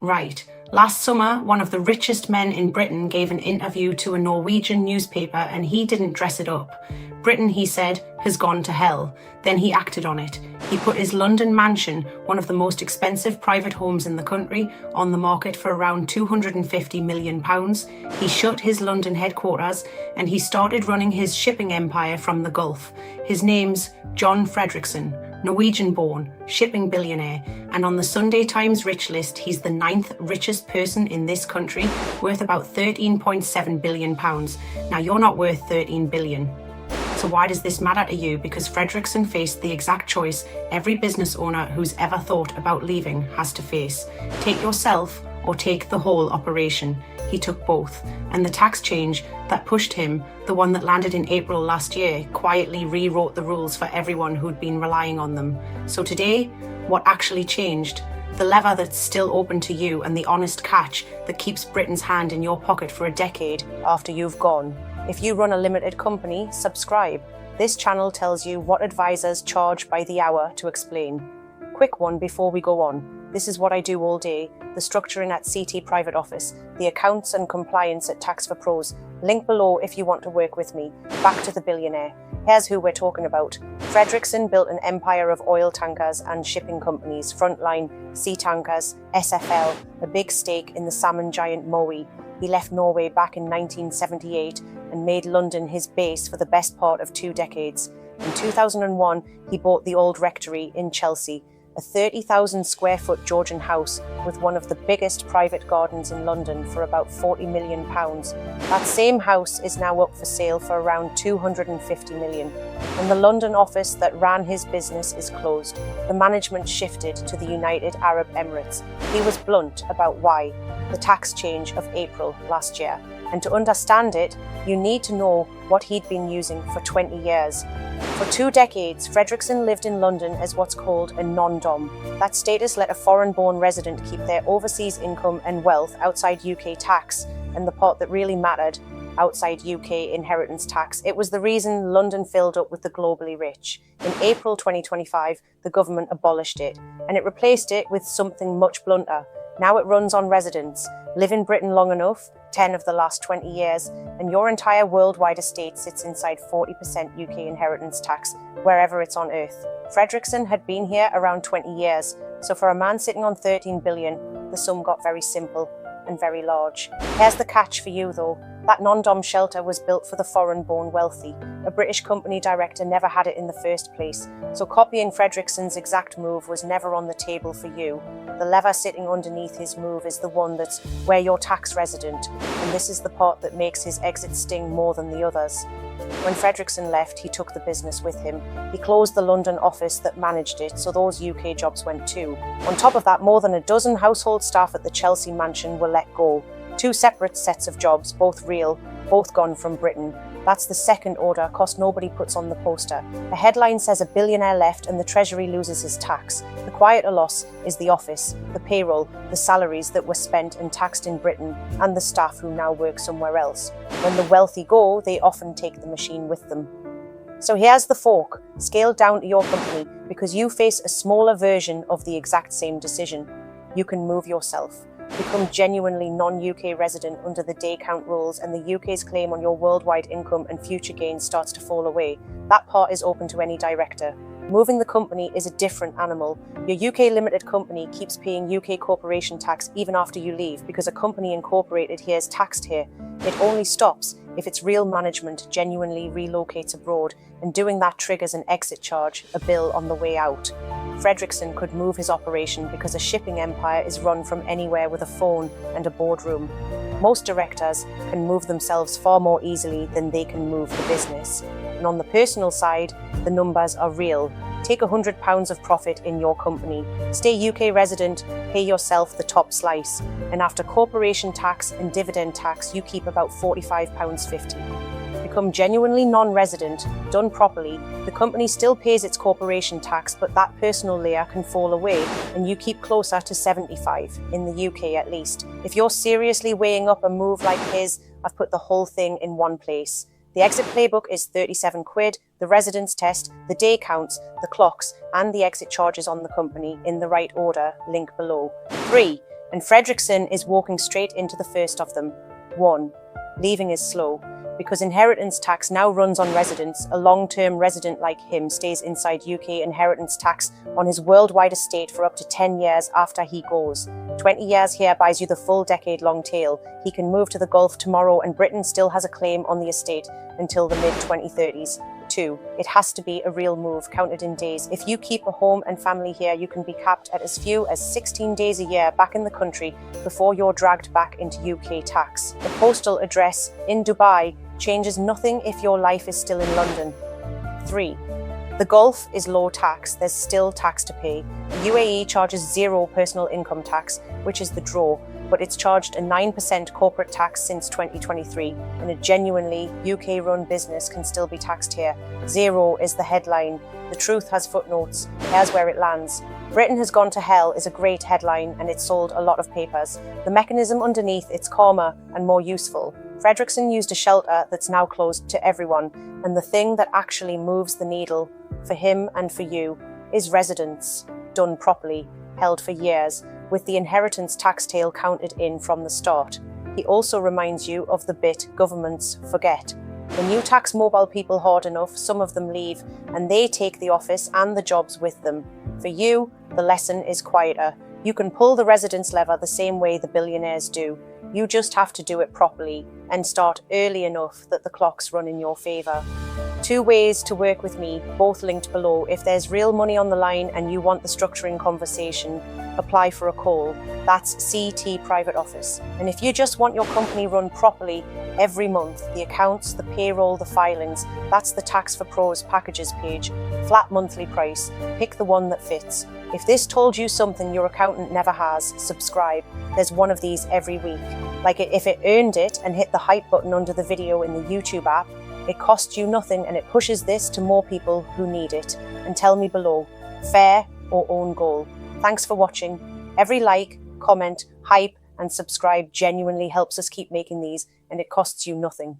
Right. Last summer, one of the richest men in Britain gave an interview to a Norwegian newspaper and he didn't dress it up. Britain, he said, has gone to hell. Then he acted on it. He put his London mansion, one of the most expensive private homes in the country, on the market for around £250 million. He shut his London headquarters and he started running his shipping empire from the Gulf. His name's John Fredriksen, Norwegian-born, shipping billionaire, and on the Sunday Times rich list, he's the 9th richest person in this country, worth about £13.7 billion. Now, you're not worth £13 billion. So why does this matter to you? Because Fredriksen faced the exact choice every business owner who's ever thought about leaving has to face. Take yourself or take the whole operation. He took both. And the tax change that pushed him, the one that landed in April last year, quietly rewrote the rules for everyone who'd been relying on them. So today, what actually changed? The lever that's still open to you and the honest catch that keeps Britain's hand in your pocket for a decade after you've gone. If you run a limited company, subscribe. This channel tells you what advisors charge by the hour to explain. Quick one before we go on. This is what I do all day. The structuring at CT Private Office, the accounts and compliance at Tax for Pros. Link below if you want to work with me. Back to the billionaire. Here's who we're talking about. Fredriksen built an empire of oil tankers and shipping companies, Frontline, Sea Tankers, SFL, a big stake in the salmon giant Mowi. He left Norway back in 1978 and made London his base for the best part of 2 decades. In 2001, he bought the old rectory in Chelsea, a 30,000 square foot Georgian house with one of the biggest private gardens in London for about £40 million. That same house is now up for sale for around £250 million. And the London office that ran his business is closed. The management shifted to the United Arab Emirates. He was blunt about why. The tax change of April last year. And to understand it, you need to know what he'd been using for 20 years. For 2 decades, Fredriksen lived in London as what's called a non-dom. That status let a foreign-born resident keep their overseas income and wealth outside UK tax, and the part that really mattered, outside UK inheritance tax. It was the reason London filled up with the globally rich. In April 2025, the government abolished it, and it replaced it with something much blunter. Now it runs on residence. Live in Britain long enough, 10 of the last 20 years, and your entire worldwide estate sits inside 40% UK inheritance tax, wherever it's on earth. Fredriksen had been here around 20 years, so for a man sitting on 13 billion, the sum got very simple and very large. Here's the catch for you though. That non-dom shelter was built for the foreign-born wealthy. A British company director never had it in the first place, so copying Fredriksen's exact move was never on the table for you. The lever sitting underneath his move is the one that's where you're tax resident, and this is the part that makes his exit sting more than the others. When Fredriksen left, he took the business with him. He closed the London office that managed it, so those UK jobs went too. On top of that, more than a dozen household staff at the Chelsea mansion were let go. 2 separate sets of jobs, both real, both gone from Britain. That's the second order, cost nobody puts on the poster. A headline says a billionaire left and the Treasury loses his tax. The quieter loss is the office, the payroll, the salaries that were spent and taxed in Britain, and the staff who now work somewhere else. When the wealthy go, they often take the machine with them. So here's the fork, scaled down to your company, because you face a smaller version of the exact same decision. You can move yourself. Become genuinely non-UK resident under the day count rules, and the UK's claim on your worldwide income and future gains starts to fall away. That part is open to any director. Moving the company is a different animal. Your UK limited company keeps paying UK corporation tax even after you leave, because a company incorporated here is taxed here. It only stops if its real management genuinely relocates abroad, and doing that triggers an exit charge, a bill on the way out. Fredriksen could move his operation because a shipping empire is run from anywhere with a phone and a boardroom. Most directors can move themselves far more easily than they can move the business. And on the personal side, the numbers are real. Take £100 of profit in your company. Stay UK resident, pay yourself the top slice. And after corporation tax and dividend tax, you keep about £45.50. Become genuinely non-resident, done properly, the company still pays its corporation tax, but that personal layer can fall away and you keep closer to 75, in the UK at least. If you're seriously weighing up a move like his, I've put the whole thing in one place. The exit playbook is 37 quid, the residence test, the day counts, the clocks, and the exit charges on the company in the right order, link below. 3. And Fredriksen is walking straight into the first of them. 1. Leaving is slow. Because inheritance tax now runs on residents, a long-term resident like him stays inside UK inheritance tax on his worldwide estate for up to 10 years after he goes. 20 years here buys you the full decade-long tail. He can move to the Gulf tomorrow and Britain still has a claim on the estate until the mid-2030s. 2. It has to be a real move, counted in days. If you keep a home and family here, you can be capped at as few as 16 days a year back in the country before you're dragged back into UK tax. The postal address in Dubai changes nothing if your life is still in London. 3. The Gulf is low tax, there's still tax to pay. The UAE charges 0 personal income tax, which is the draw, but it's charged a 9% corporate tax since 2023, and a genuinely UK-run business can still be taxed here. 0 is the headline. The truth has footnotes. Here's where it lands. Britain has gone to hell is a great headline, and it sold a lot of papers. The mechanism underneath it's calmer and more useful. Fredriksen used a shelter that's now closed to everyone, and the thing that actually moves the needle for him and for you is residence, done properly, held for years, with the inheritance tax tail counted in from the start. He also reminds you of the bit governments forget. When you tax mobile people hard enough, some of them leave, and they take the office and the jobs with them. For you, the lesson is quieter. You can pull the residence lever the same way the billionaires do. You just have to do it properly and start early enough that the clocks run in your favour. 2 ways to work with me, both linked below. If there's real money on the line and you want the structuring conversation, apply for a call. That's CT Private Office. And if you just want your company run properly every month, the accounts, the payroll, the filings, that's the Tax for Pros packages page. Flat monthly price. Pick the one that fits. If this told you something your accountant never has, subscribe. There's one of these every week. Like if it earned it and hit the hype button under the video in the YouTube app, it costs you nothing and it pushes this to more people who need it. And tell me below, fair or own goal? Thanks for watching. Every like, comment, hype and subscribe genuinely helps us keep making these, and it costs you nothing.